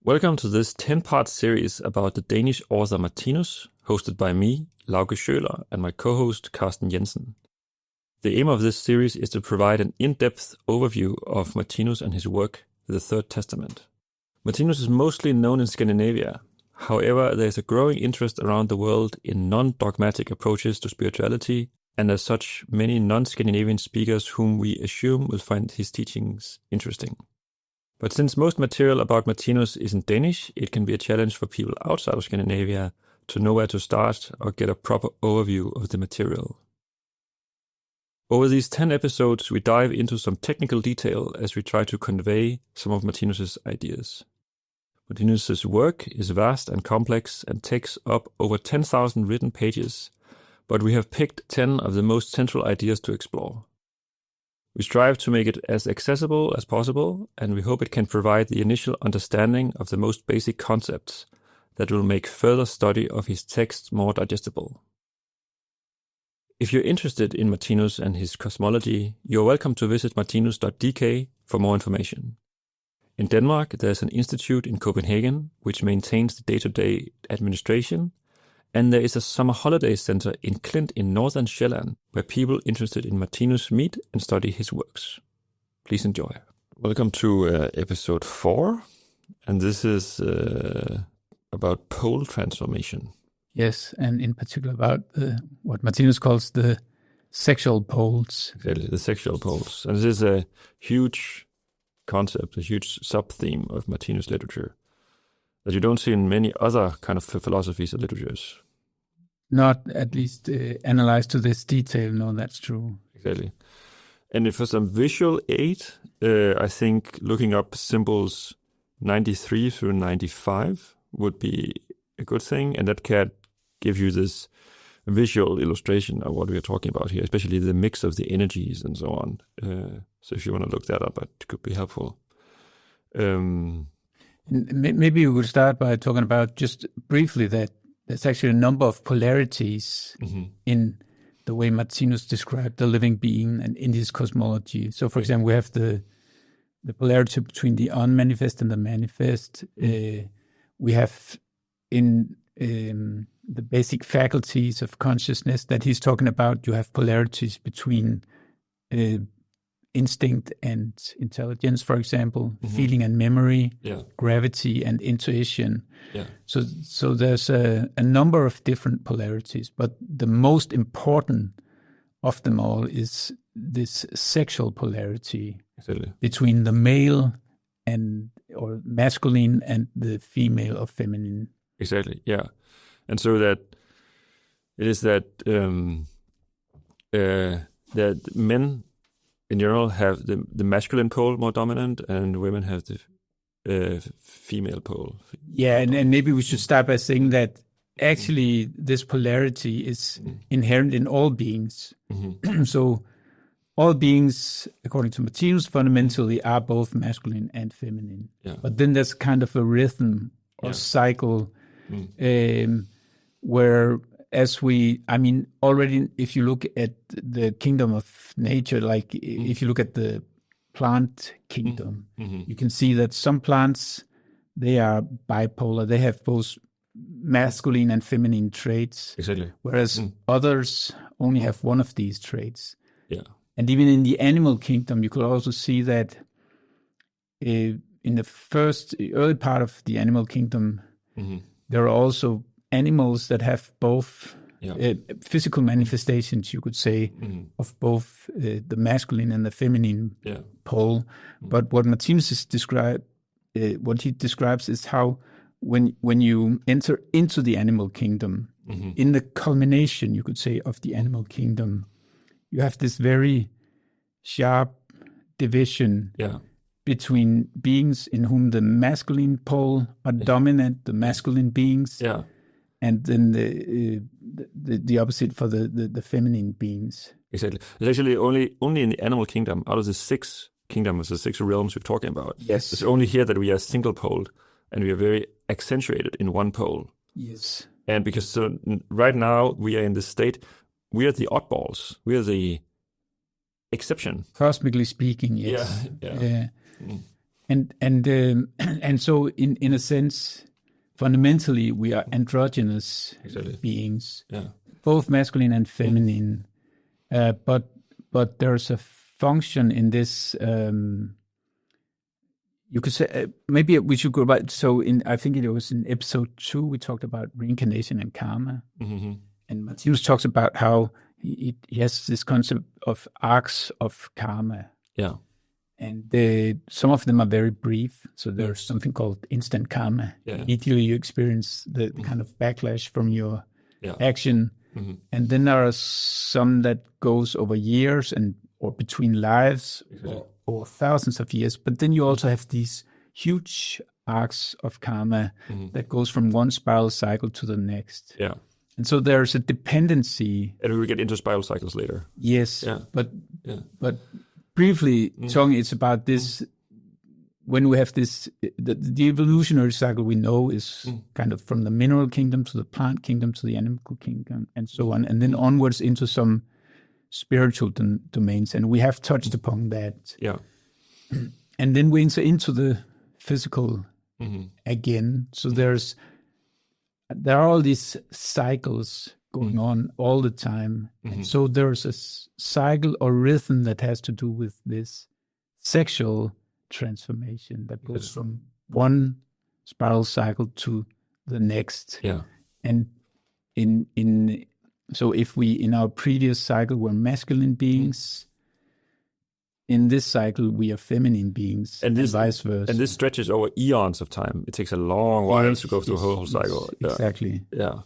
Welcome to this 10-part series about the Danish author Martinus, hosted by me, Lauge Schøler, and my co-host Karsten Jensen. The aim of this series is to provide an in-depth overview of Martinus and his work, The Third Testament. Martinus is mostly known in Scandinavia. However, there is a growing interest around the world in non-dogmatic approaches to spirituality, and as such, many non-Scandinavian speakers whom we assume will find his teachings interesting. But since most material about Martinus is in Danish, it can be a challenge for people outside of Scandinavia to know where to start or get a proper overview of the material. Over these 10 episodes, we dive into some technical detail as we try to convey some of Martinus' ideas. Martinus' work is vast and complex and takes up over 10,000 written pages, but we have picked 10 of the most central ideas to explore. We strive to make it as accessible as possible, and we hope it can provide the initial understanding of the most basic concepts that will make further study of his text more digestible. If you're interested in Martinus and his cosmology, you're welcome to visit martinus.dk for more information. In Denmark, there's an institute in Copenhagen which maintains the day-to-day administration, and there is a summer holiday center in Klint in northern Sjælland, where people interested in Martinus meet and study his works. Please enjoy. Welcome to episode 4, and this is about pole transformation. Yes, and in particular about what Martinus calls the sexual poles. Exactly, the sexual poles. And this is a huge concept, a huge sub-theme of Martinus literature that you don't see in many other kind of philosophies or literatures. Not at least analyzed to this detail. No, that's true. Exactly. And for some visual aid, I think looking up symbols 93 through 95 would be a good thing. And that can give you this visual illustration of what we are talking about here, especially the mix of the energies and so on. So if you want to look that up, it could be helpful. Maybe we would start by talking about just briefly that there's actually a number of polarities in the way Martinus described the living being and in his cosmology. So, for example, we have the polarity between the unmanifest and the manifest. We have in the basic faculties of consciousness that he's talking about, you have polarities between instinct and intelligence, for example, feeling and memory, gravity and intuition. So there's a number of different polarities, but the most important of them all is this sexual polarity between the male or masculine and the female or feminine. Exactly, yeah. And so that it is that that men in general have the masculine pole more dominant, and women have the female pole. Yeah, and maybe we should start by saying that actually this polarity is inherent in all beings. So all beings, according to Martinus, fundamentally are both masculine and feminine. But then there's kind of a rhythm or cycle where already if you look at the kingdom of nature, like if you look at the plant kingdom, you can see that some plants, they are bipolar. They have both masculine and feminine traits. Exactly. Whereas others only have one of these traits. Yeah. And even in the animal kingdom, you could also see that in the early part of the animal kingdom, there are also animals that have both physical manifestations, you could say, of both the masculine and the feminine pole. But what Martinus what he describes is how when you enter into the animal kingdom, in the culmination, you could say, of the animal kingdom, you have this very sharp division between beings in whom the masculine pole are dominant, the masculine beings, and then the opposite for the feminine beings. Exactly. It's actually only in the animal kingdom, out of the 6 kingdoms, the 6 realms we're talking about. Yes. It's only here that we are single-poled, and we are very accentuated in one pole. Yes. And because right now we are in this state, we are the oddballs. We are the exception. Cosmically speaking, yes. Yeah. And so in a sense, fundamentally, we are androgynous beings, both masculine and feminine. But there's a function in this. You could say maybe we should go back. So I think it was in episode 2 we talked about reincarnation and karma, and Martinus talks about how he has this concept of arcs of karma. Yeah. And some of them are very brief. So there's something called instant karma. Yeah. Immediately you experience the kind of backlash from your action. And then there are some that goes over years or between lives or thousands of years. But then you also have these huge arcs of karma that goes from one spiral cycle to the next. Yeah. And so there's a dependency. And we will get into spiral cycles later. Yes. Yeah. But briefly talking, it's about this. When we have this, the evolutionary cycle we know is kind of from the mineral kingdom to the plant kingdom to the animal kingdom and so on, and then onwards into some spiritual domains. And we have touched upon that. Yeah. And then we enter into the physical again. So there are all these cycles going on all the time. And so there's a cycle or rhythm that has to do with this sexual transformation that goes from one spiral cycle to the next. Yeah. And so if we in our previous cycle were masculine beings, in this cycle we are feminine beings, and vice versa. And this stretches over eons of time. It takes a long while to go through a whole cycle. Exactly. Yeah.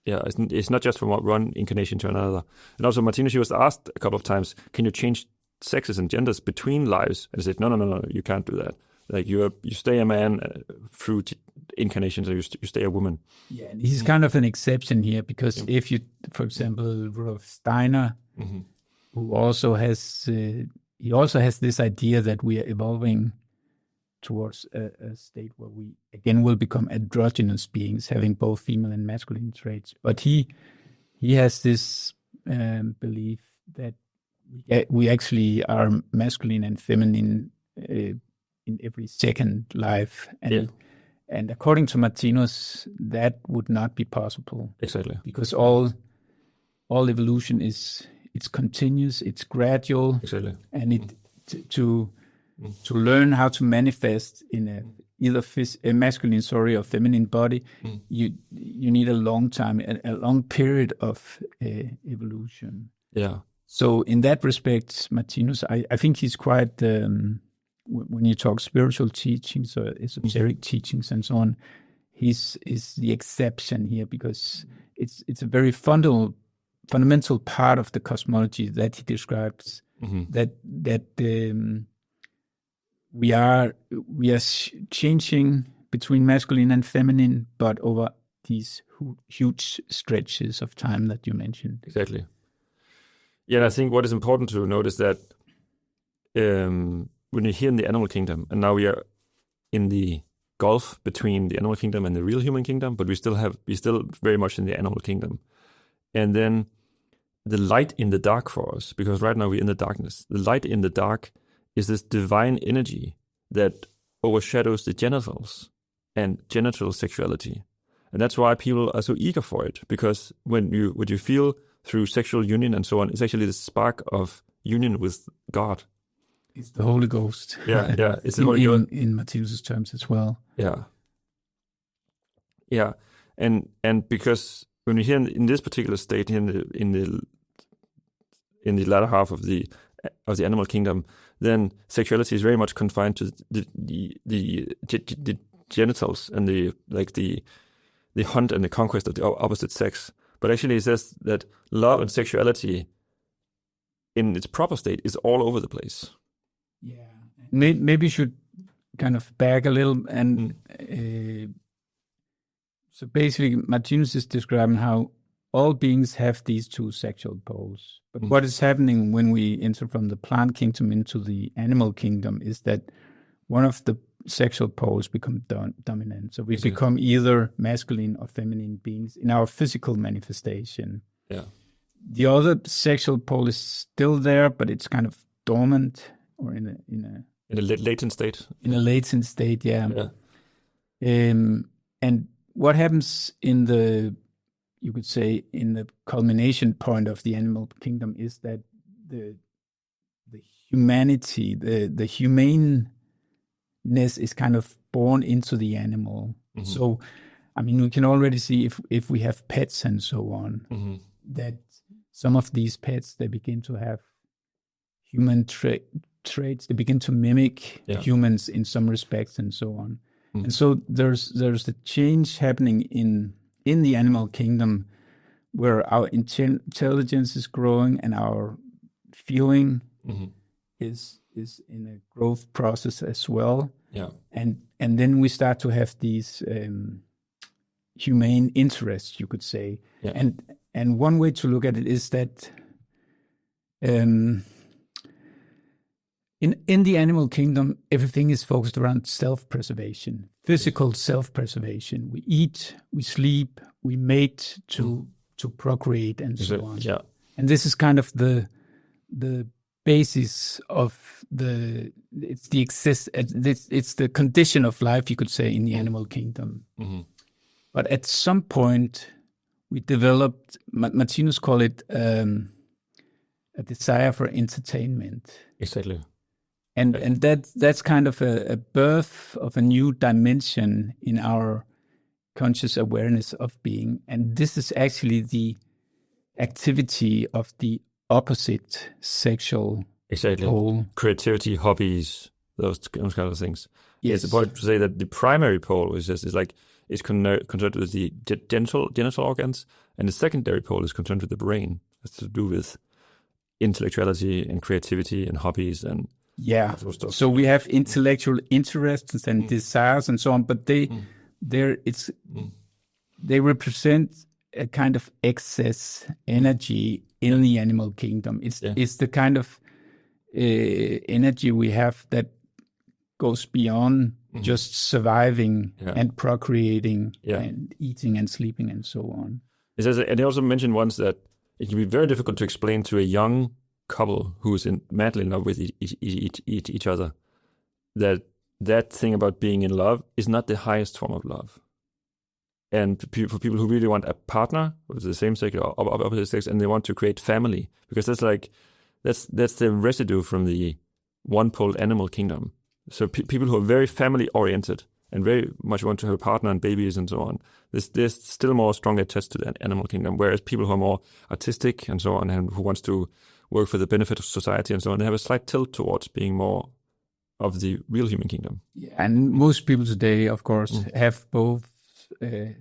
Yeah, it's not just from one incarnation to another. And also Martinus, he was asked a couple of times, can you change sexes and genders between lives? And he said, no, you can't do that. Like you stay a man through incarnations, or you stay a woman. Yeah, and he's kind of an exception here, because if you, for example, Rudolf Steiner, who also has, he also has this idea that we are evolving towards a state where we again will become androgynous beings, having both female and masculine traits. But he has this belief that we actually are masculine and feminine in every second life, and according to Martinus, that would not be possible. Exactly, because all evolution is continuous, it's gradual. Exactly, and to learn how to manifest in either a masculine, or feminine body, you need a long time, a long period of evolution. Yeah. So in that respect, Martinus, I think he's quite, when you talk spiritual teachings or esoteric teachings and so on, is the exception here, because it's a very fundamental part of the cosmology that he describes, that we are changing between masculine and feminine, but over these huge stretches of time that you mentioned. Exactly. Yeah, and I think what is important to note is that when you're here in the animal kingdom, and now we are in the gulf between the animal kingdom and the real human kingdom, but we're still very much in the animal kingdom. And then the light in the dark for us, because right now we're in the darkness, the light in the dark is this divine energy that overshadows the genitals and genital sexuality. And that's why people are so eager for it, because what you feel through sexual union and so on is actually the spark of union with God. It's the Holy Ghost. Yeah. It's the Holy Ghost. In Martinus' terms as well. Yeah. Yeah. And because when we're here in this particular state, in the latter half of the animal kingdom, then sexuality is very much confined to the genitals and the hunt and the conquest of the opposite sex. But actually, it says that love and sexuality, in its proper state, is all over the place. Yeah, maybe you should kind of back a little, and so basically, Martinus is describing how all beings have these two sexual poles. But what is happening when we enter from the plant kingdom into the animal kingdom is that one of the sexual poles become dominant. So we become either masculine or feminine beings in our physical manifestation. Yeah. The other sexual pole is still there, but it's kind of dormant or in In a latent state. In a latent state, yeah. Yeah. And what happens in the, you could say, in the culmination point of the animal kingdom is that the humanity, the humaneness is kind of born into the animal. Mm-hmm. So, I mean, we can already see if we have pets and so on, mm-hmm. that some of these pets, they begin to have human traits. They begin to mimic humans in some respects and so on. Mm-hmm. And so there's a change happening in the animal kingdom where our intelligence is growing and our feeling mm-hmm. is in a growth process as well. Yeah. And then we start to have these humane interests, you could say. Yeah. And one way to look at it is that in the animal kingdom, everything is focused around self-preservation, physical self-preservation. We eat, we sleep, we mate to procreate, and so on. Yeah. And this is kind of the basis of it's the condition of life, you could say, in the animal kingdom. Mm-hmm. But at some point, we developed, Martinus called it a desire for entertainment. Exactly. And that's kind of a birth of a new dimension in our conscious awareness of being. And this is actually the activity of the opposite sexual pole. Creativity, hobbies, those kind of things. Yes. It's important to say that the primary pole is concerned with the genital organs, and the secondary pole is concerned with the brain. It's to do with intellectuality and creativity and hobbies and stuff. So we have intellectual interests and desires and so on, but they represent a kind of excess energy in the animal kingdom. It's the kind of energy we have that goes beyond just surviving and procreating and eating and sleeping and so on. And they also mentioned once that it can be very difficult to explain to a young couple who is madly in love with each other that thing about being in love is not the highest form of love. And for people who really want a partner with the same sex or opposite sex, and they want to create family, because that's the residue from the one-pole animal kingdom. So people who are very family-oriented and very much want to have a partner and babies and so on, they're still more strongly attached to the animal kingdom, whereas people who are more artistic and so on and who wants to work for the benefit of society and so on, they have a slight tilt towards being more of the real human kingdom. Yeah, and most people today, of course, have both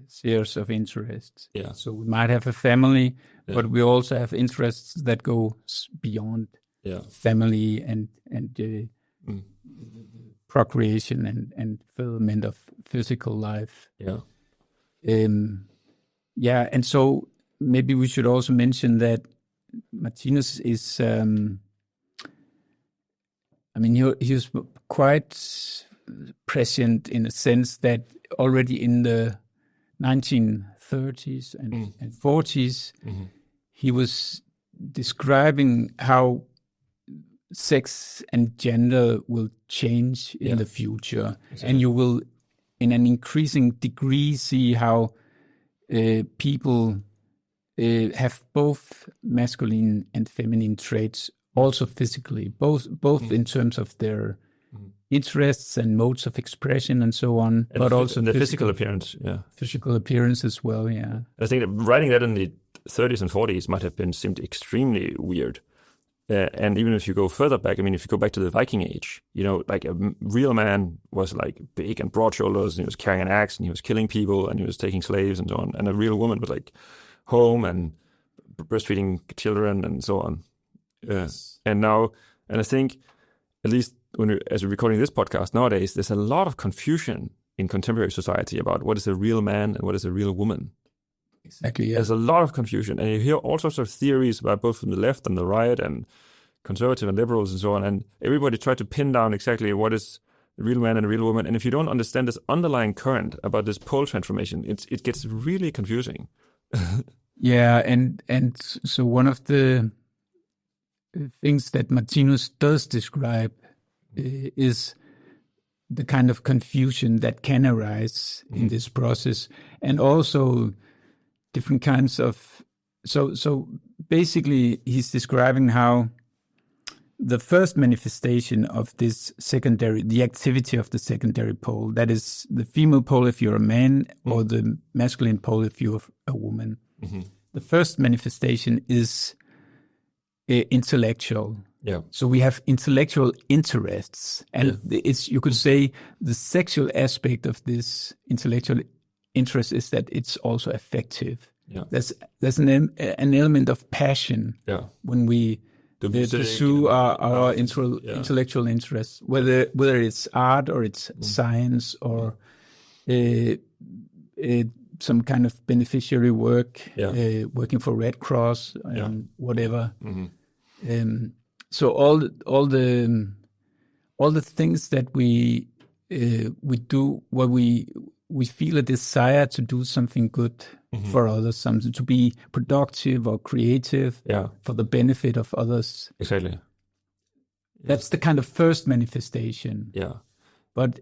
spheres of interest. Yeah. So we might have a family, but we also have interests that go beyond family and procreation and fulfillment of physical life. Yeah. And so maybe we should also mention that Martinus is, he was quite prescient in a sense that already in the 1930s and 40s, he was describing how sex and gender will change in the future. Exactly. And you will, in an increasing degree, see how people have both masculine and feminine traits, also physically, both in terms of their interests and modes of expression and so on, and but also the physical appearance. Yeah, physical appearance as well. Yeah, I think that writing that in the 30s and 40s might have seemed extremely weird. And even if you go further back, if you go back to the Viking Age, like a real man was like big and broad shoulders, and he was carrying an axe, and he was killing people, and he was taking slaves and so on. And a real woman was like home and breastfeeding children and so on. And I think, at least as we're recording this podcast nowadays, there's a lot of confusion in contemporary society about what is a real man and what is a real woman. Exactly. Yeah. There's a lot of confusion, and you hear all sorts of theories about both from the left and the right, and conservative and liberals and so on. And everybody tried to pin down exactly what is a real man and a real woman. And if you don't understand this underlying current about this pole transformation, it gets really confusing. Yeah, and so one of the things that Martinus does describe is the kind of confusion that can arise in this process, and also different kinds of. So basically, he's describing how the first manifestation of this secondary, the activity of the secondary pole, that is the female pole if you're a man, or the masculine pole if you're a woman. The first manifestation is intellectual. Yeah. So we have intellectual interests, and it's, you could say, the sexual aspect of this intellectual interest is that it's also affective. Yeah. There's an element of passion when we pursue our intellectual interests, whether it's art or it's science or some kind of beneficiary work, working for Red Cross, whatever. So all the things that we do, where we feel a desire to do something good for others, something to be productive or creative for the benefit of others. Exactly. That's the kind of first manifestation. Yeah. But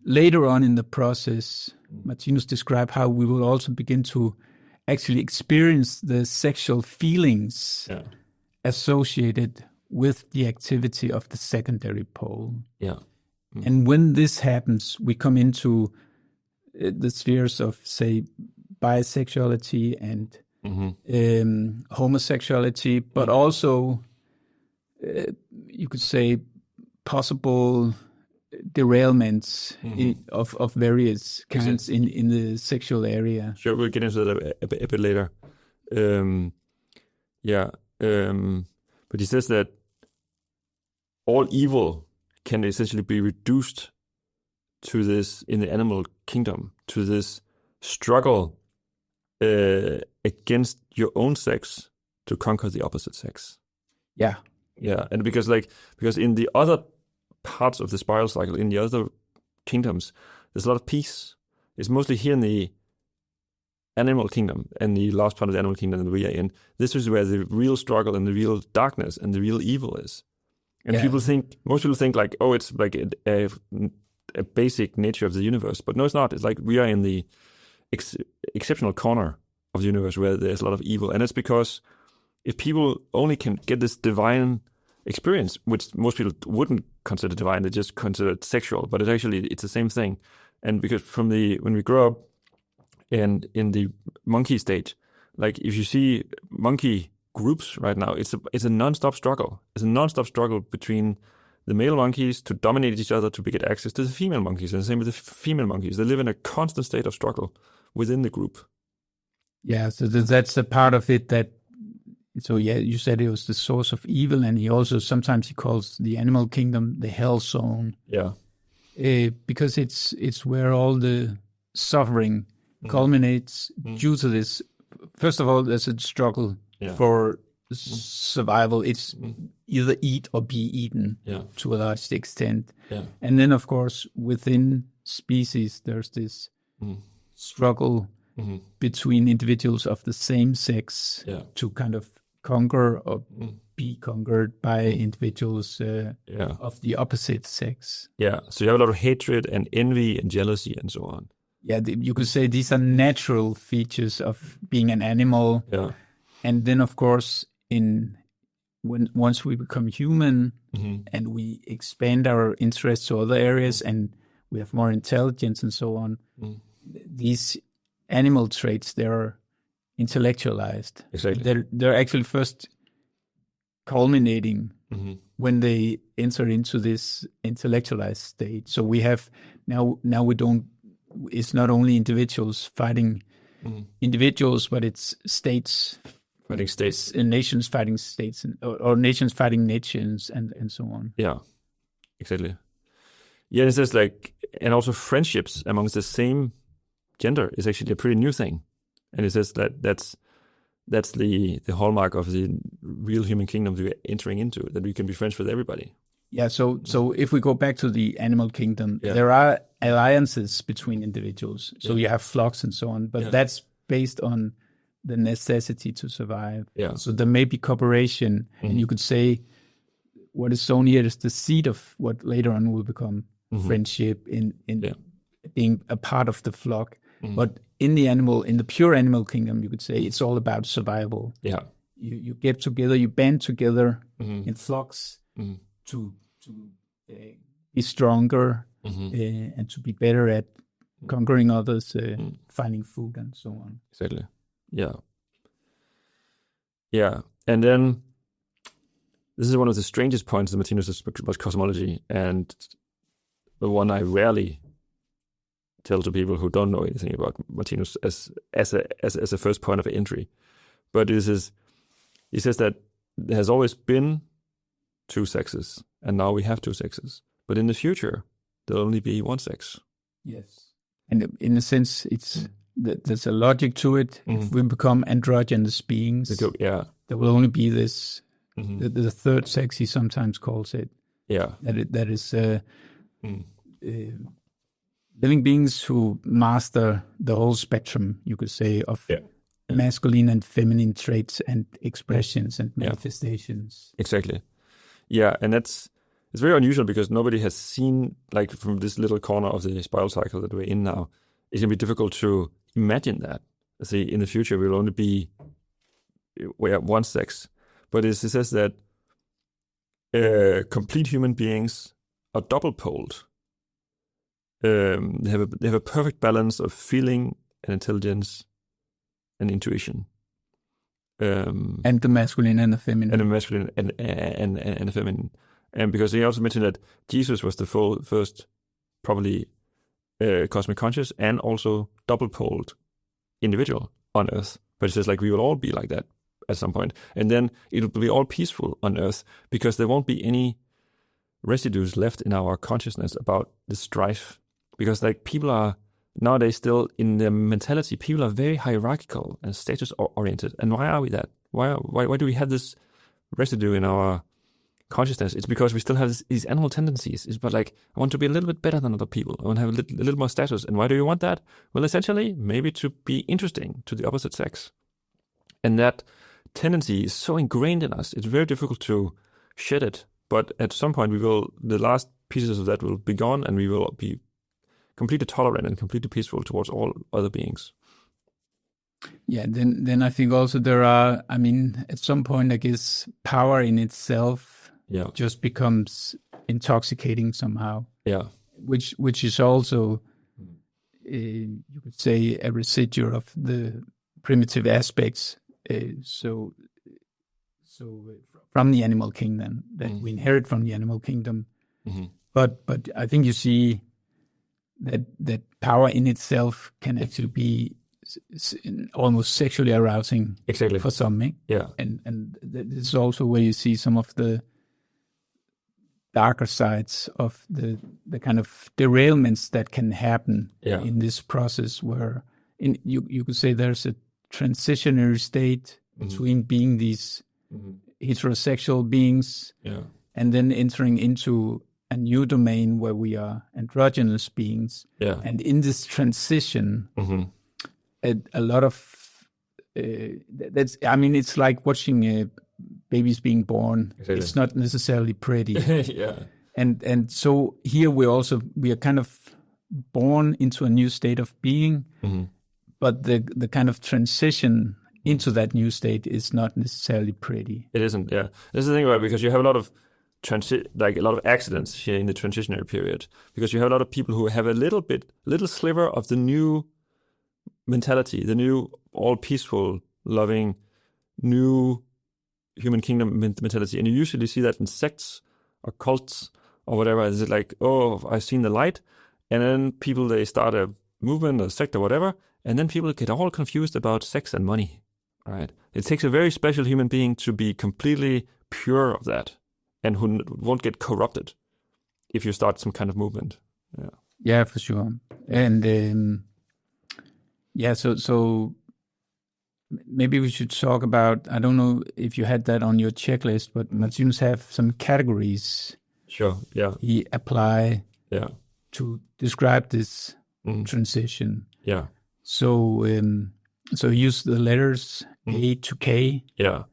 later on in the process, Martinus described how we will also begin to actually experience the sexual feelings associated with the activity of the secondary pole. Yeah. And when this happens, we come into the spheres of, say, bisexuality and homosexuality, but also, you could say, possible derailments of various kinds in the sexual area. Sure, we'll get into that a bit later. But he says that all evil can essentially be reduced to this, in the animal kingdom, to this struggle against your own sex to conquer the opposite sex. Yeah. Yeah, and because in the other parts of the spiral cycle, in the other kingdoms, there's a lot of peace. It's mostly here in the animal kingdom and the last part of the animal kingdom that we are in. This is where the real struggle and the real darkness and the real evil is. And most people think like, oh, it's like a basic nature of the universe. But no, it's not. It's like we are in the exceptional corner of the universe where there's a lot of evil. And it's because if people only can get this divine experience, which most people wouldn't consider divine, they just consider it sexual, but it's the same thing. And because when we grow up and in the monkey state, like if you see monkey groups right now, it's a non-stop struggle. It's a non-stop struggle between the male monkeys to dominate each other to get access to the female monkeys, and the same with the female monkeys. They live in a constant state of struggle within the group. Yeah, so that's a part of it that. So yeah, you said it was the source of evil, and he also sometimes he calls the animal kingdom the hell zone. Yeah, because it's where all the suffering culminates due to this. First of all, there's a struggle for survival. It's either eat or be eaten to a large extent. Yeah. And then, of course, within species, there's this struggle between individuals of the same sex to kind of conquer or be conquered by individuals of the opposite sex. Yeah, so you have a lot of hatred and envy and jealousy and so on. Yeah, you could say these are natural features of being an animal. Yeah. And then, of course, once we become human and we expand our interests to other areas and we have more intelligence and so on, these animal traits, they're intellectualized. Exactly. They're actually first culminating when they enter into this intellectualized state. So we have now we don't. It's not only individuals fighting individuals, but it's states fighting states, and nations fighting states, or nations fighting nations, and so on. Yeah, exactly. Yeah, it says and also friendships amongst the same gender is actually a pretty new thing, and it says that's the hallmark of the real human kingdom we're entering into, that we can be friends with everybody. Yeah, so if we go back to the animal kingdom, there are alliances between individuals. So you have flocks and so on, but that's based on the necessity to survive. Yeah. So there may be cooperation, and you could say what is sown here is the seed of what later on will become friendship in being a part of the flock. But in the pure animal kingdom, you could say it's all about survival. Yeah. You get together, you band together in flocks to be stronger and to be better at conquering others, finding food and so on. Exactly. Yeah. Yeah. And then this is one of the strangest points in Martinus' about cosmology, and the one I rarely tell to people who don't know anything about Martinus as a first point of entry. But he says that there has always been two sexes, and now we have two sexes. But in the future, there'll only be one sex. Yes. And in a sense, there's a logic to it. If we become androgynous beings, there will only be this, the third sex, he sometimes calls it. Yeah. That is living beings who master the whole spectrum, you could say, of masculine and feminine traits and expressions and manifestations. Exactly. Yeah, and it's very unusual because nobody has seen, like, from this little corner of the spiral cycle that we're in now, it's going to be difficult to imagine that. See, in the future, we'll only be one sex. But it says that complete human beings are double-poled. They have a perfect balance of feeling and intelligence and intuition. And the masculine and the feminine. And the masculine and the feminine. And because he also mentioned that Jesus was the first probably cosmic conscious and also double-poled individual on Earth. But it says like we will all be like that at some point. And then it will be all peaceful on Earth because there won't be any residues left in our consciousness about the strife. Because like people are nowadays still in their mentality, people are very hierarchical and status oriented. And why are we that? Why do we have this residue in our consciousness? It's because we still have these animal tendencies. It's about like, I want to be a little bit better than other people. I want to have a little more status. And why do you want that? Well, essentially, maybe to be interesting to the opposite sex. And that tendency is so ingrained in us. It's very difficult to shed it. But at some point, the last pieces of that will be gone, and we will be completely tolerant and completely peaceful towards all other beings. Yeah, then I think also there are, I mean, at some point, I guess power in itself just becomes intoxicating somehow. Yeah. Which is also, you could say, a residue of the primitive aspects. So from the animal kingdom that we inherit from the animal kingdom. But I think you see that power in itself can actually be almost sexually arousing for some. Yeah. And this is also where you see some of the darker sides of the kind of derailments that can happen in this process where you could say there's a transitionary state between being these heterosexual beings and then entering into a new domain where we are androgynous beings. Yeah. And in this transition, a lot of it's like watching babies being born. Exactly. It's not necessarily pretty. And so here we are kind of born into a new state of being, but the kind of transition into that new state is not necessarily pretty. It isn't. Yeah, this is the thing about it, because you have a lot of accidents here in the transitionary period, because you have a lot of people who have a little sliver of the new mentality, the new all peaceful, loving, new human kingdom mentality, and you usually see that in sects or cults or whatever. Is it like, oh, I've seen the light, and then people, they start a movement or sect or whatever, and then people get all confused about sex and money. Right? It takes a very special human being to be completely pure of that, and who won't get corrupted if you start some kind of movement. Yeah, for sure. And so maybe we should talk about, I don't know if you had that on your checklist, but Martinus have some categories. Sure, yeah. He apply to describe this transition. Yeah. So he used the letters A to K. Yeah.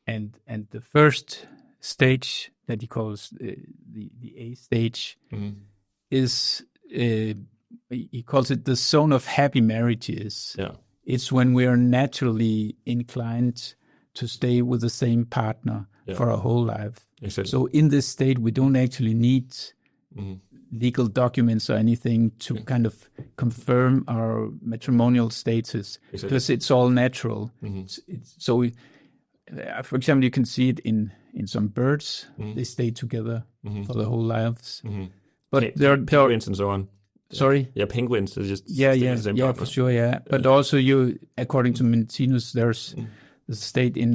And the first stage that he calls the A stage is he calls it the zone of happy marriages. Yeah. It's when we are naturally inclined to stay with the same partner for our whole life. Exactly. So in this state, we don't actually need legal documents or anything to kind of confirm our matrimonial status, because it's all natural. So, for example, you can see it in some birds. They stay together for their whole lives. But there are penguins and so on. Sorry? Yeah, penguins. They just for sure, yeah. But also, according to Martinus, there's the state in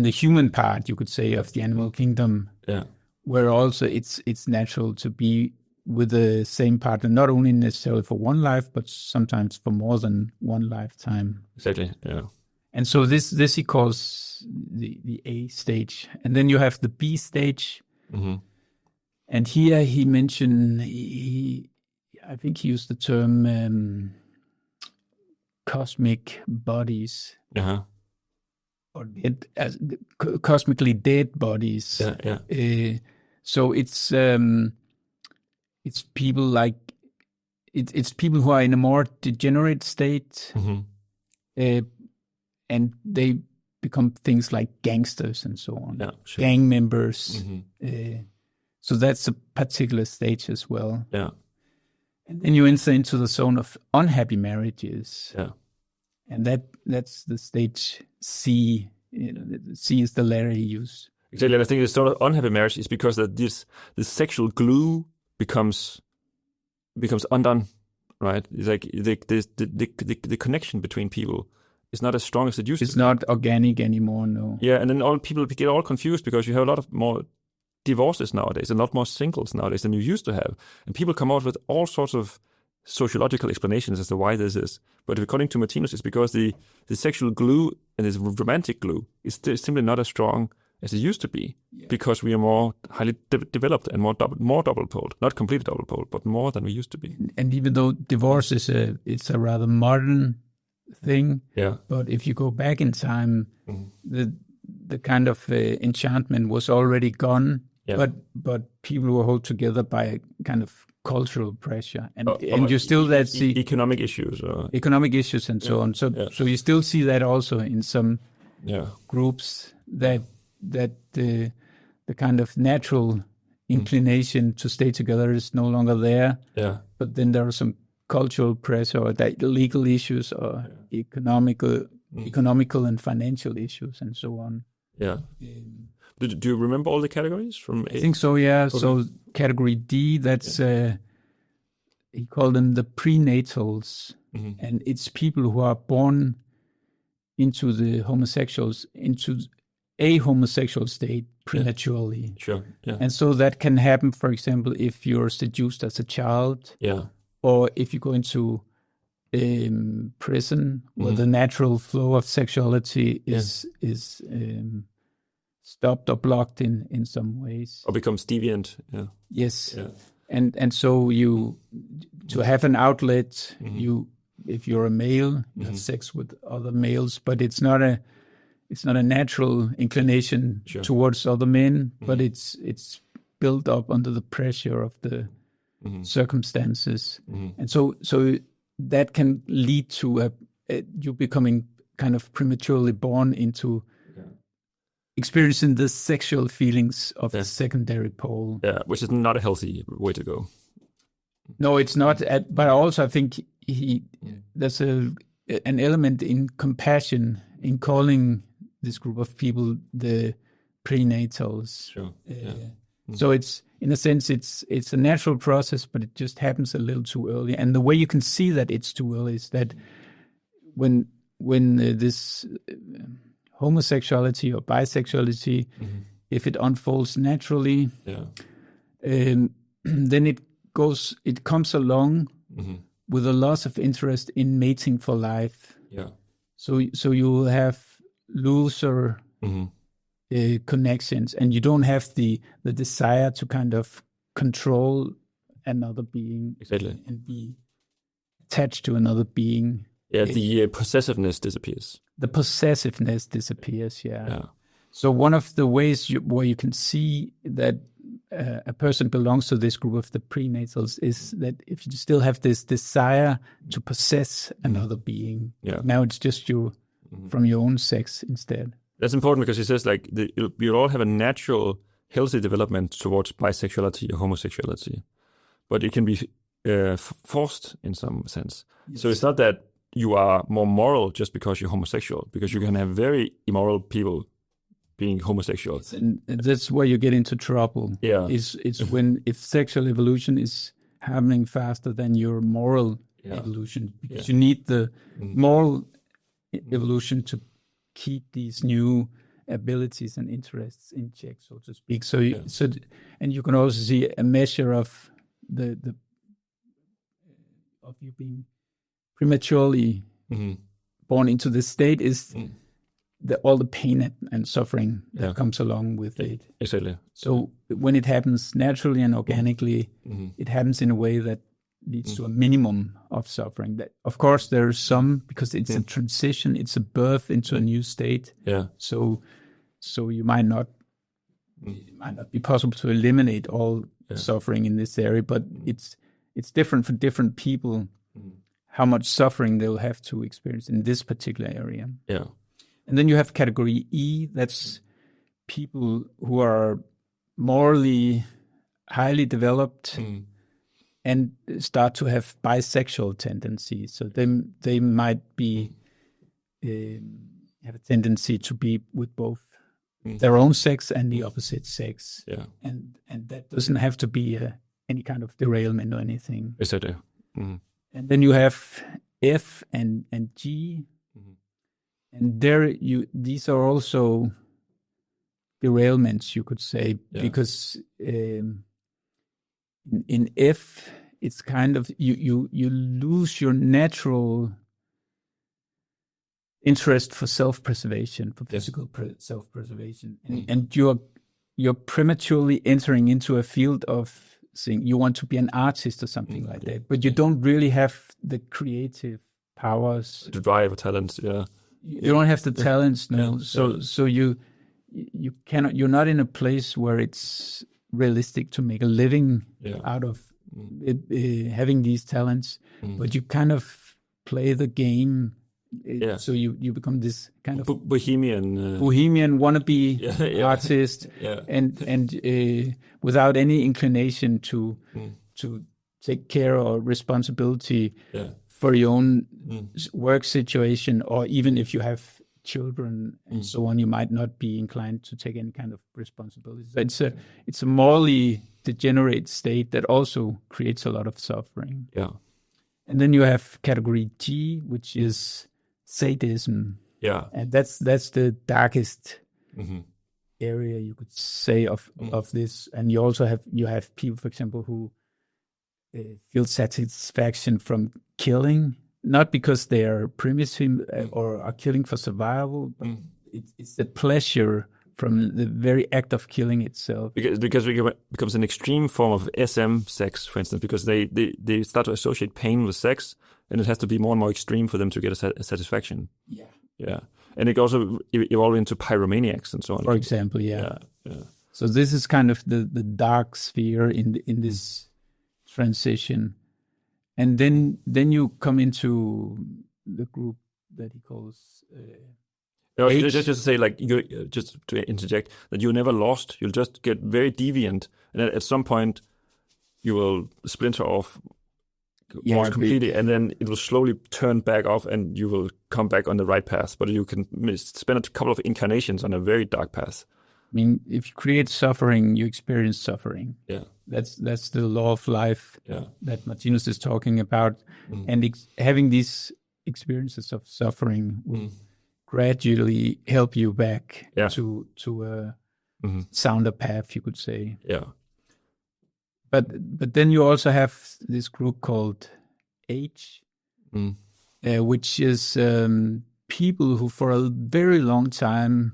the human part, you could say, of the animal kingdom, where also it's natural to be with the same partner, not only necessarily for one life, but sometimes for more than one lifetime. Exactly, yeah. And so this he calls the A stage. And then you have the B stage. And here he mentioned, I think he used the term cosmic bodies. Or cosmically dead bodies. So it's people like it's people who are in a more degenerate state, and they become things like gangsters and so on, gang members. So that's a particular stage as well. And then you enter into the zone of unhappy marriages. And that's the stage C. C is the letter he used. Exactly, and I think the sort of unhappy marriage is because that this sexual glue becomes undone, right? It's like the connection between people is not as strong as it used to be. It's not organic anymore, no. Yeah, and then all people get all confused because you have a lot of more divorces nowadays, a lot more singles nowadays than you used to have, and people come out with all sorts of sociological explanations as to why this is. But according to Martinus, it's because the sexual glue and this romantic glue is simply not as strong as it used to be, because we are more highly developed and more double-poled. Not completely double-poled, but more than we used to be. And even though divorce is a rather modern thing, but if you go back in time, the kind of enchantment was already gone, but people were held together by a kind of cultural pressure, and you still see economic issues and so on. So you still see that also in some groups, that the kind of natural inclination to stay together is no longer there. But then there are some cultural pressure, or legal issues, or economical and financial issues, and so on. Do you remember all the categories from A? I think so, yeah. Okay. So category D, that's, he called them the prenatals. And it's people who are born into a homosexual state prematurely. And so that can happen, for example, if you're seduced as a child, or if you go into prison, where the natural flow of sexuality is stopped or blocked in some ways, or becomes deviant. And so you, to have an outlet, if you're a male, you have sex with other males, but it's not a natural inclination towards other men, but it's built up under the pressure of the circumstances, and so that can lead to you becoming kind of prematurely born into experiencing the sexual feelings of the secondary pole. Which is not a healthy way to go. No, it's not. But also, I think there's an element in compassion in calling this group of people the prenatals. So it's, in a sense, it's a natural process, but it just happens a little too early. And the way you can see that it's too early is that when this homosexuality or bisexuality, if it unfolds naturally, then it comes along with a loss of interest in mating for life. So you will have looser connections, and you don't have the desire to kind of control another being and be attached to another being. The possessiveness disappears. The possessiveness disappears, So one of the ways where you can see that a person belongs to this group of the prenatals is that if you still have this desire to possess another being, now it's just you from your own sex instead. That's important because he says like we all have a natural healthy development towards bisexuality or homosexuality, but it can be forced in some sense. Yes. So it's not that you are more moral just because you're homosexual, because you can have very immoral people being homosexual. And that's where you get into trouble. Yeah. It's when if sexual evolution is happening faster than your moral evolution, because you need the moral evolution to keep these new abilities and interests in check, so to speak. So, and you can also see a measure of of you being prematurely born into this state is all the pain and suffering that comes along with it. Exactly. So when it happens naturally and organically, it happens in a way that leads to a minimum of suffering. That, of course, there's some, because it's a transition, it's a birth into a new state. Yeah. So it might not be possible to eliminate all suffering in this area, but it's different for different people how much suffering they'll have to experience in this particular area. Yeah. And then you have category E, that's people who are morally highly developed and start to have bisexual tendencies. So they might be have a tendency to be with both their own sex and the opposite sex. Yeah. And that doesn't have to be any kind of derailment or anything. Exactly. And then you have F and G. And these are also derailments, you could say, because in F, it's kind of you lose your natural interest for self-preservation, for physical self-preservation, and you're prematurely entering into a field of saying you want to be an artist or something like that, but you don't really have the creative powers, to drive or talents. Yeah. You don't have the talents, no. So you cannot. You're not in a place where it's realistic to make a living out of having these talents. But you kind of play the game. So you become this kind of bohemian wannabe artist, and without any inclination to take care or responsibility. For your own work situation, or even if you have children and so on, you might not be inclined to take any kind of responsibility. So it's a morally degenerate state that also creates a lot of suffering. Yeah. And then you have category G, which is sadism. Yeah. And that's the darkest area, you could say, of this. And you also have people, for example, who feel satisfaction from killing, not because they are primitive or are killing for survival, but it's the pleasure from the very act of killing itself. Because it becomes an extreme form of SM sex, for instance, because they start to associate pain with sex, and it has to be more and more extreme for them to get a satisfaction. Yeah. Yeah. And it also evolves into pyromaniacs and so on. For example, yeah. So this is kind of the dark sphere in this transition, and then you come into the group that he calls just to say, like, you just to interject, that you're never lost. You'll just get very deviant, and at some point you will splinter off almost completely, and then it will slowly turn back off, and you will come back on the right path. But you can spend a couple of incarnations on a very dark path. I mean, if you create suffering, you experience suffering. Yeah. That's the law of life that Martinus is talking about. And having these experiences of suffering will gradually help you back to a sounder path, you could say. Yeah. But then you also have this group called H, which is people who for a very long time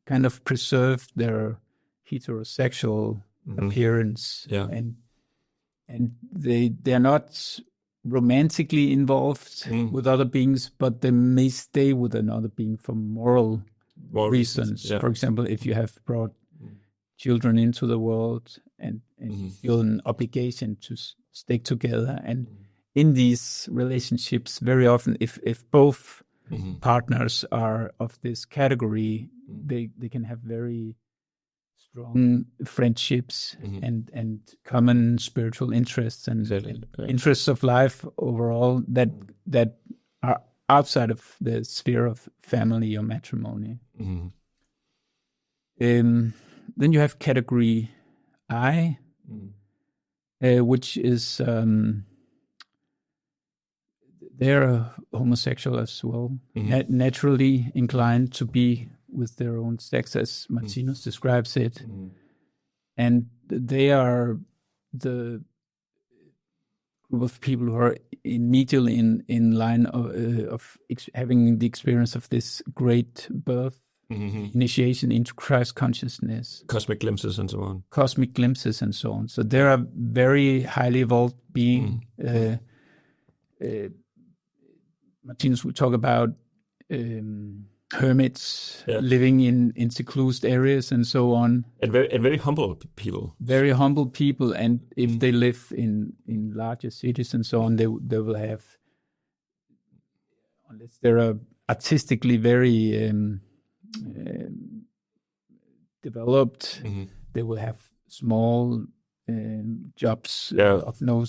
kind of preserved their heterosexual appearance, and they're not romantically involved with other beings, but they may stay with another being for moral more reasons. Yeah. For example, if you have brought children into the world and you feel an obligation to stick together. And in these relationships, very often, if both partners are of this category, they can have very strong friendships and common spiritual interests and interests of life overall that are outside of the sphere of family or matrimony. Then you have category I, which is they're homosexual as well, naturally inclined to be with their own sex, as Martinus describes it. And they are the group of people who are immediately in line of having the experience of this great birth, initiation into Christ consciousness. Cosmic glimpses and so on. Cosmic glimpses and so on. So they are very highly evolved being. Martinus will talk about hermits living in secluded areas and so on. And very humble people. Very humble people. And if they live in larger cities and so on, they will have, unless they're artistically very developed, they will have small jobs of no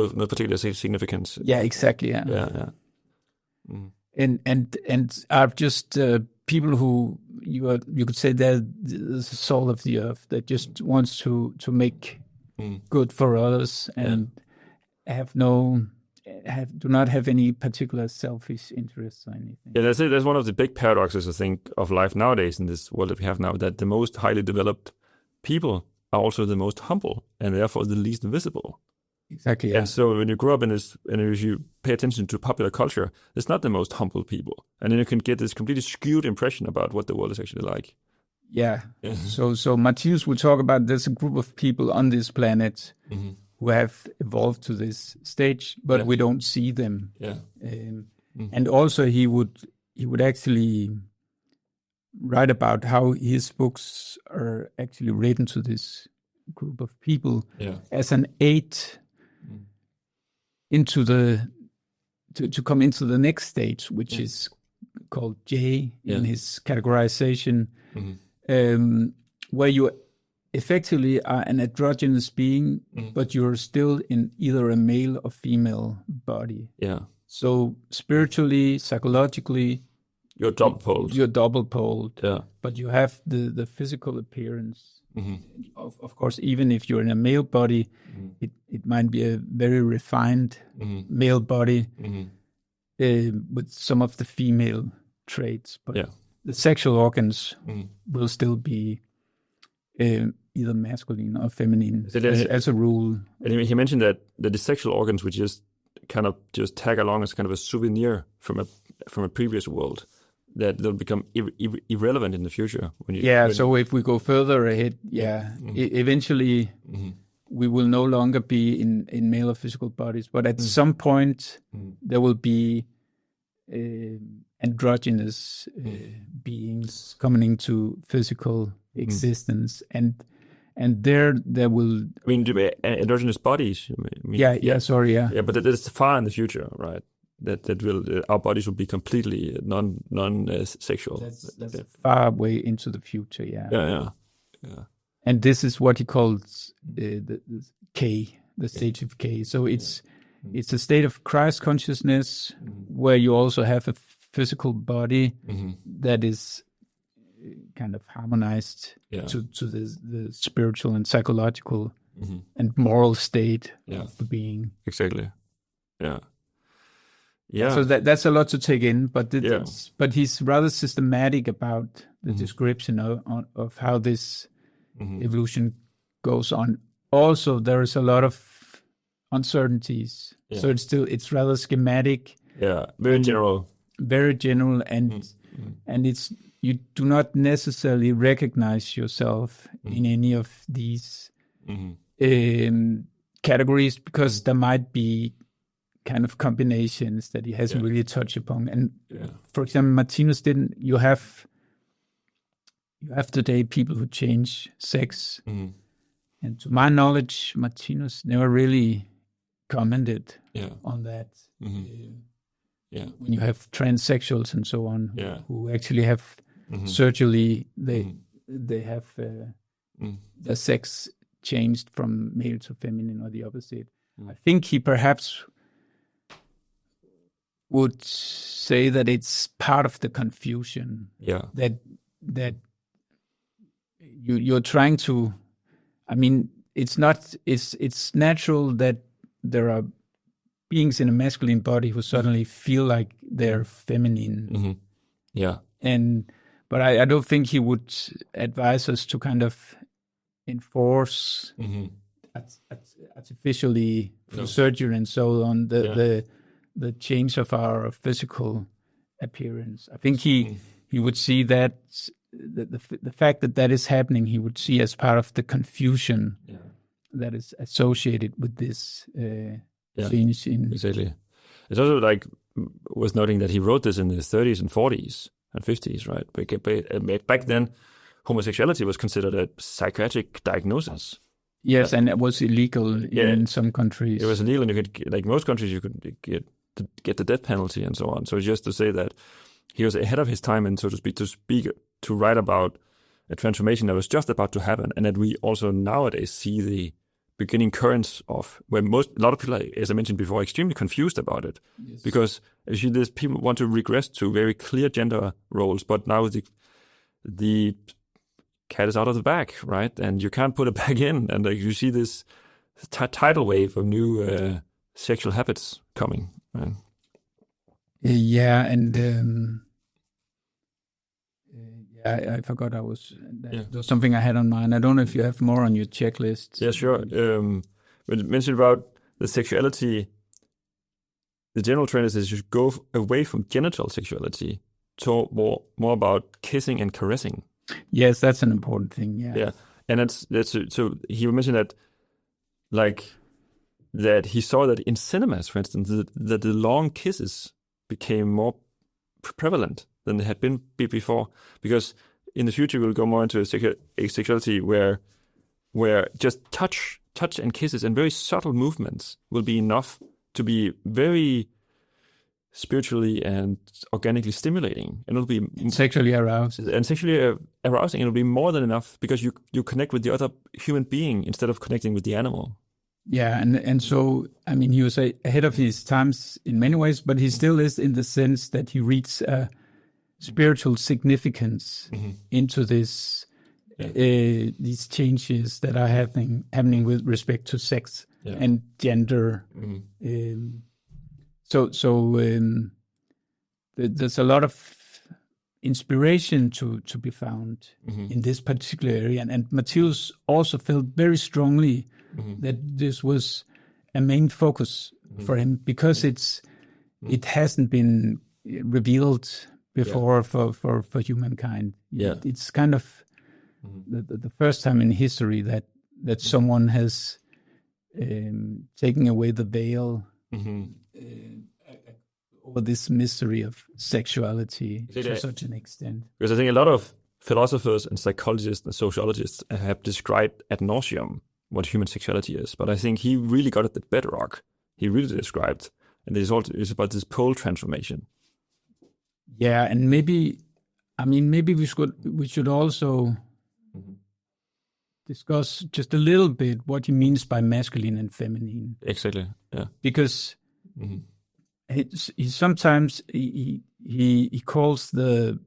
particular significance. Yeah, exactly. Yeah. And are just people who you could say they're the soul of the earth that just wants to make good for others and do not have any particular selfish interests or anything. Yeah, that's one of the big paradoxes, I think, of life nowadays in this world that we have now, that the most highly developed people are also the most humble and therefore the least visible. Exactly. Yeah. And so when you grow up in this, and if you pay attention to popular culture, it's not the most humble people. And then you can get this completely skewed impression about what the world is actually like. Yeah. So Martinus will talk about there's a group of people on this planet who have evolved to this stage, but we don't see them. Yeah. And also he would actually write about how his books are actually written to this group of people as an aid into to come into the next stage, which is called J in his categorization, where you effectively are an androgynous being, but you're still in either a male or female body. Yeah. So spiritually, psychologically, you're double-poled. You're double-poled. Yeah. But you have the physical appearance. Of course, even if you're in a male body, it might be a very refined male body with some of the female traits. But the sexual organs will still be either masculine or feminine as a rule. And he mentioned that the sexual organs would just kind of just tag along as kind of a souvenir from a previous world, that they'll become irrelevant in the future. So if we go further ahead, eventually we will no longer be in male or physical bodies, but at some point there will be androgynous beings coming into physical existence, and there will. I mean, androgynous bodies. But that's far in the future, right? That will our bodies will be completely non-sexual. That's far away into the future. Yeah. And this is what he calls the K, the stage of K. So it's a state of Christ consciousness where you also have a physical body that is kind of harmonized to the spiritual and psychological and moral state of the being. Exactly. Yeah. Yeah. So that's a lot to take in, but he's rather systematic about the description of how this evolution goes on. Also, there is a lot of uncertainties, so it's rather schematic. Yeah, very general. Very general, and it's you do not necessarily recognize yourself in any of these categories, because there might be kind of combinations that he hasn't really touched upon. And for example, Martinus didn't. You have have today people who change sex, and to my knowledge, Martinus never really commented on that. When you have transsexuals and so on, who actually have surgery, they have their sex changed from male to feminine or the opposite. I think he perhaps would say that it's part of the confusion. That you're trying to. I mean, it's not. It's natural that there are beings in a masculine body who suddenly feel like they're feminine. But I don't think he would advise us to kind of enforce artificially through surgery and so on the change of our physical appearance. I think he would see that the fact that is happening, he would see as part of the confusion that is associated with this change in. Exactly. It's also like was noting that he wrote this in the 30s and 40s and 50s, right? Back then, homosexuality was considered a psychiatric diagnosis. Yes, and it was illegal in some countries. It was illegal, and you could, like most countries, you could get the death penalty and so on. So just to say that he was ahead of his time, and so to speak, to write about a transformation that was just about to happen, and that we also nowadays see the beginning currents of where a lot of people, as I mentioned before, are extremely confused about it, because as you see, people want to regress to very clear gender roles, but now the cat is out of the bag, right? And you can't put it back in, and you see this tidal wave of new sexual habits coming. Right? I forgot there was something I had on mind. I don't know if you have more on your checklist. Yeah, sure. When you mentioned about the sexuality, the general trend is that you should go away from genital sexuality to more about kissing and caressing. Yes, that's an important thing. Yeah, and that's so he mentioned that, like, that he saw that in cinemas, for instance, that the long kisses became more prevalent than they had been before, because in the future we'll go more into a sexuality where just touch and kisses and very subtle movements will be enough to be very spiritually and organically stimulating, and it'll be sexually arousing. It'll be more than enough, because you connect with the other human being instead of connecting with the animal. Yeah, and so I mean, he was ahead of his times in many ways, but he still is, in the sense that he reads spiritual significance into this these changes that are happening with respect to sex and gender. So there's a lot of inspiration to be found in this particular area, and Martinus also felt very strongly that this was a main focus for him, because it hasn't been revealed before for humankind. It's kind of the first time in history that someone has taken away the veil over this mystery of sexuality to such an extent. Because I think a lot of philosophers and psychologists and sociologists have described ad nauseum what human sexuality is, but I think he really got at the bedrock. He really described, and it's about this pole transformation. Yeah, and maybe we should also discuss just a little bit what he means by masculine and feminine. Exactly. Yeah. Because he sometimes he calls the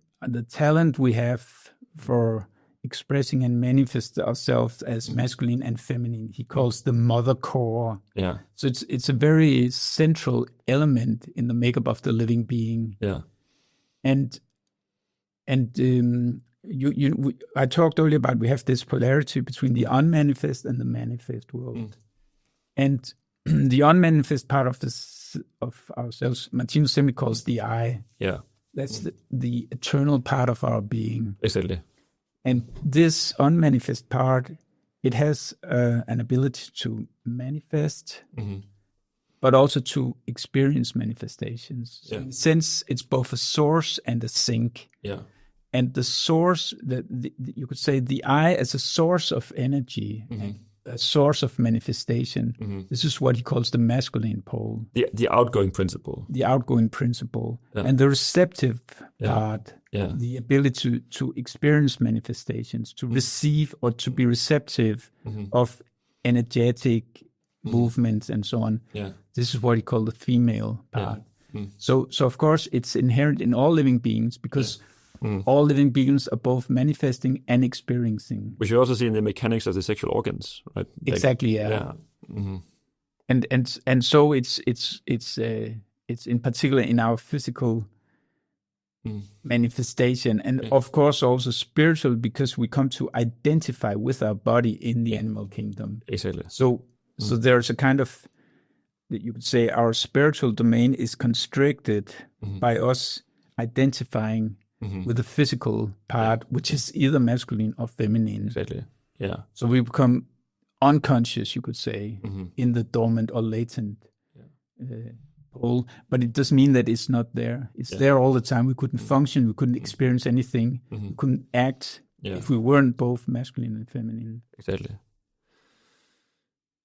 talent we have for expressing and manifest ourselves as masculine and feminine, he calls the mother core. Yeah. So it's a very central element in the makeup of the living being. Yeah. And I talked earlier about we have this polarity between the unmanifest and the manifest world. And the unmanifest part of ourselves, Martinus simply calls the I. Yeah. That's the eternal part of our being. Exactly. And this unmanifest part, it has an ability to manifest, but also to experience manifestations. So in a sense, it's both a source and a sink. Yeah. and the source, you could say the I as a source of energy, a source of manifestation. This is what he calls the masculine pole. The outgoing principle. The outgoing principle. Yeah. And the receptive part, Yeah. the ability to experience manifestations, to receive or to be receptive of energetic movements and so on. Yeah. This is what he called the female part. So of course, it's inherent in all living beings because all living beings are both manifesting and experiencing. Which you also see in the mechanics of the sexual organs, right? Exactly, yeah. And so it's in particular in our physical manifestation, and of course also spiritual, because we come to identify with our body in the animal kingdom. Exactly. So there's a kind of, you could say, our spiritual domain is constricted by us identifying with the physical part, which is either masculine or feminine. Exactly. Yeah. So we become unconscious, you could say, in the dormant or latent pole. But it doesn't mean that it's not there. It's there all the time. We couldn't function. We couldn't experience anything. We couldn't act if we weren't both masculine and feminine. Exactly.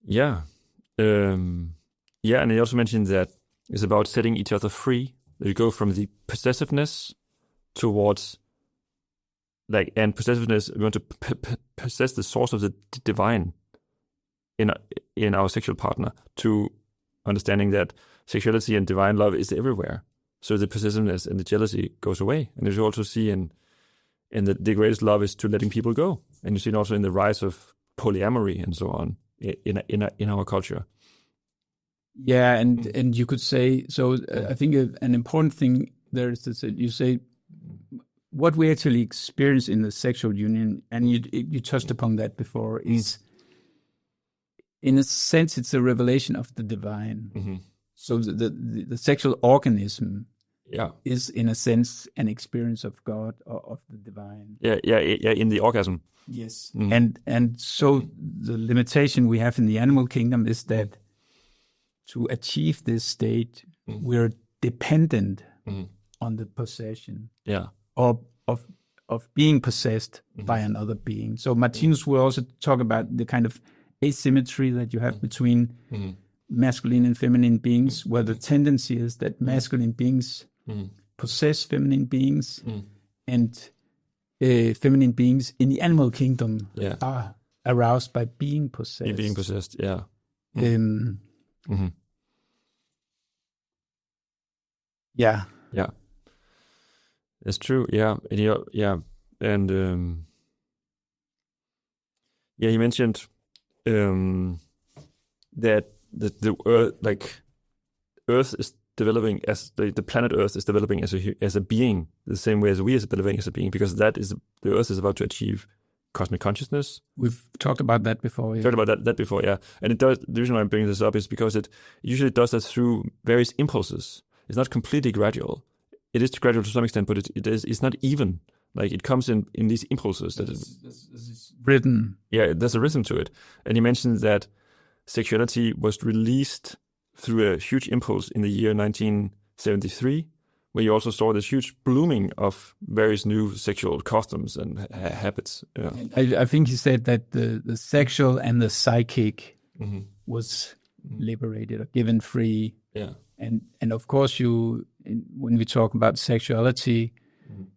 Yeah. And he also mentioned that it's about setting each other free. You go from the possessiveness towards, and possessiveness, we want to possess the source of the divine in our sexual partner, to understanding that sexuality and divine love is everywhere. So the possessiveness and the jealousy goes away. And as you also see in the greatest love is to letting people go. And you see it also in the rise of polyamory and so on in our culture. Yeah, and you could say, so I think an important thing there is that you say what we actually experience in the sexual union, and you touched upon that before, is in a sense it's a revelation of the divine. So the sexual organism is in a sense an experience of God or of the divine. Yeah, in the orgasm. Yes. And so the limitation we have in the animal kingdom is that to achieve this state, we're dependent on the possession of being possessed by another being. So Martinus will also talk about the kind of asymmetry that you have between masculine and feminine beings, where the tendency is that masculine beings possess feminine beings, and feminine beings in the animal kingdom are aroused by being possessed. Being possessed, yeah. Yeah. Yeah. That's true. Yeah. And he mentioned that the Earth, Earth is developing as the planet Earth is developing as a being, the same way as we are developing as a being, because the Earth is about to achieve cosmic consciousness. We've talked about that before. Talked about that before, yeah. And it does. The reason why I'm bringing this up is because it usually does that through various impulses. It's not completely gradual. It is gradual to some extent, but it's not even. Like it comes in these impulses. It's rhythm. Yeah, there's a rhythm to it. And he mentioned that sexuality was released through a huge impulse in the year 1973, where you also saw this huge blooming of various new sexual customs and habits. Yeah. I think he said that the sexual and the psychic was liberated or given free. Yeah. And of course, when we talk about sexuality,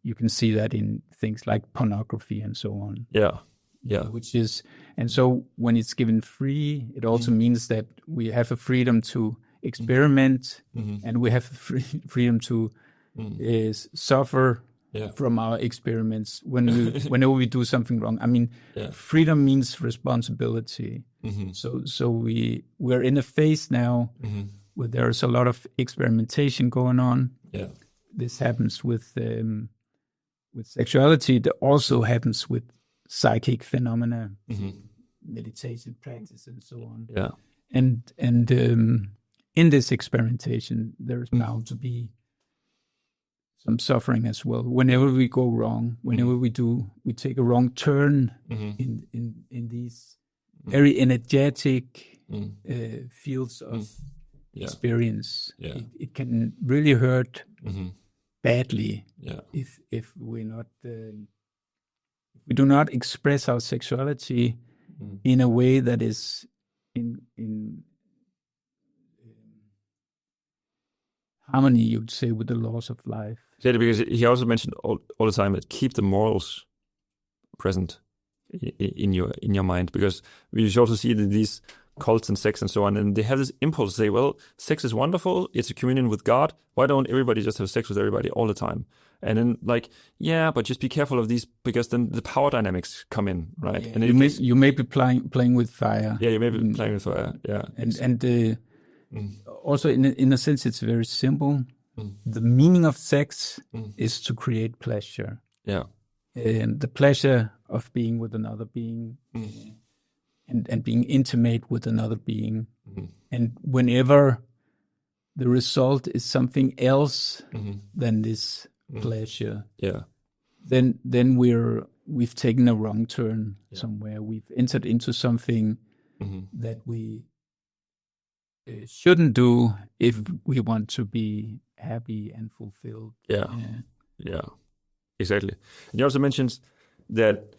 you can see that in things like pornography and so on. Yeah. Yeah. Which is, and so when it's given free, it also means that we have a freedom to experiment, and we have freedom to suffer from our experiments whenever we do something wrong. I mean, freedom means responsibility. So we're in a phase now where there's a lot of experimentation going on. Yeah. This happens with sexuality. It also happens with psychic phenomena, meditation practice, and so on. Yeah. And in this experimentation, there is bound to be some suffering as well. Whenever we go wrong, whenever we take a wrong turn in these very energetic fields of experience. Yeah. It can really hurt badly if we're not we do not express our sexuality in a way that is in harmony, you'd say, with the laws of life. Yeah, because he also mentioned all the time that keep the morals present in your mind, because we also see that these cults and sex and so on, and they have this impulse to say, well, sex is wonderful, it's a communion with God, why don't everybody just have sex with everybody all the time? And then but just be careful of these, because then the power dynamics come in, right? Yeah, and you may be playing with fire. Yeah, you may be playing with fire. Yeah, and also in a sense, it's very simple. The meaning of sex is to create pleasure. Yeah, and the pleasure of being with another being, and being intimate with another being, and whenever the result is something else than this pleasure, then we've taken a wrong turn somewhere. We've entered into something that we shouldn't do if we want to be happy and fulfilled. Yeah, exactly. And he also mentions that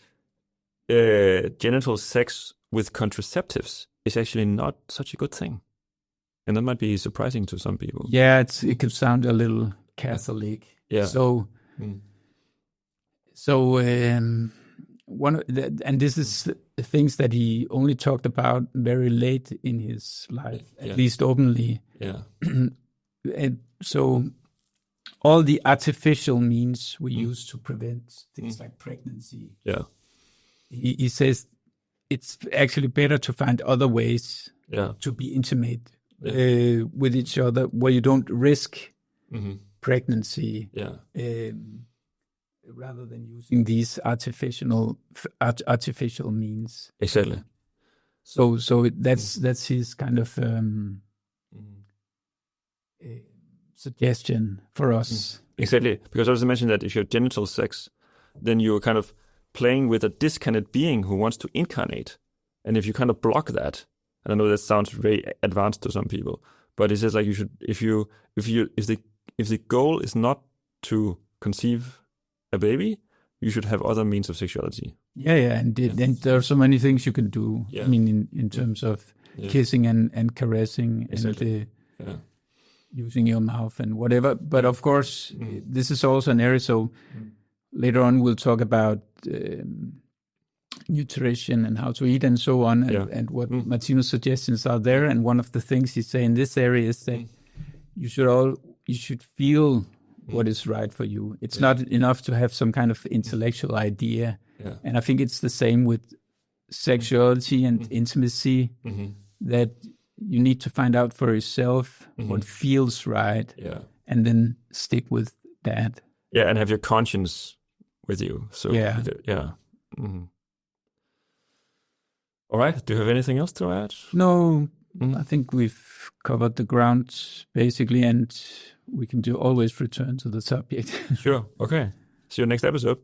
genital sex with contraceptives is actually not such a good thing, and that might be surprising to some people. Yeah, it could sound a little Catholic. Yeah. So one of and this is the things that he only talked about very late in his life, at least openly. Yeah. And so all the artificial means we use to prevent things like pregnancy. Yeah. He says it's actually better to find other ways to be intimate with each other, where you don't risk pregnancy. Rather than using these artificial means. Exactly. So that's his kind of suggestion for us. Exactly, because I also mentioned that if you have genital sex, then you're kind of playing with a discarnate being who wants to incarnate, and if you kind of block that, and I know that sounds very advanced to some people, but it says like you should, if the goal is not to conceive a baby, you should have other means of sexuality. And there are so many things you can do. I mean, in terms of kissing and caressing, exactly. and using your mouth and whatever. But of course, this is also an area. So later on, we'll talk about nutrition and how to eat and so on, and what Martinus' suggestions are there. And one of the things he say in this area is that you should feel what is right for you. It's not enough to have some kind of intellectual idea. And I think it's the same with sexuality and intimacy, that you need to find out for yourself what feels right, and then stick with that. Yeah, and have your conscience with you. So All right. Do you have anything else to add? No, I think we've covered the ground basically, and we can always return to the subject. Sure. Okay. See you next episode.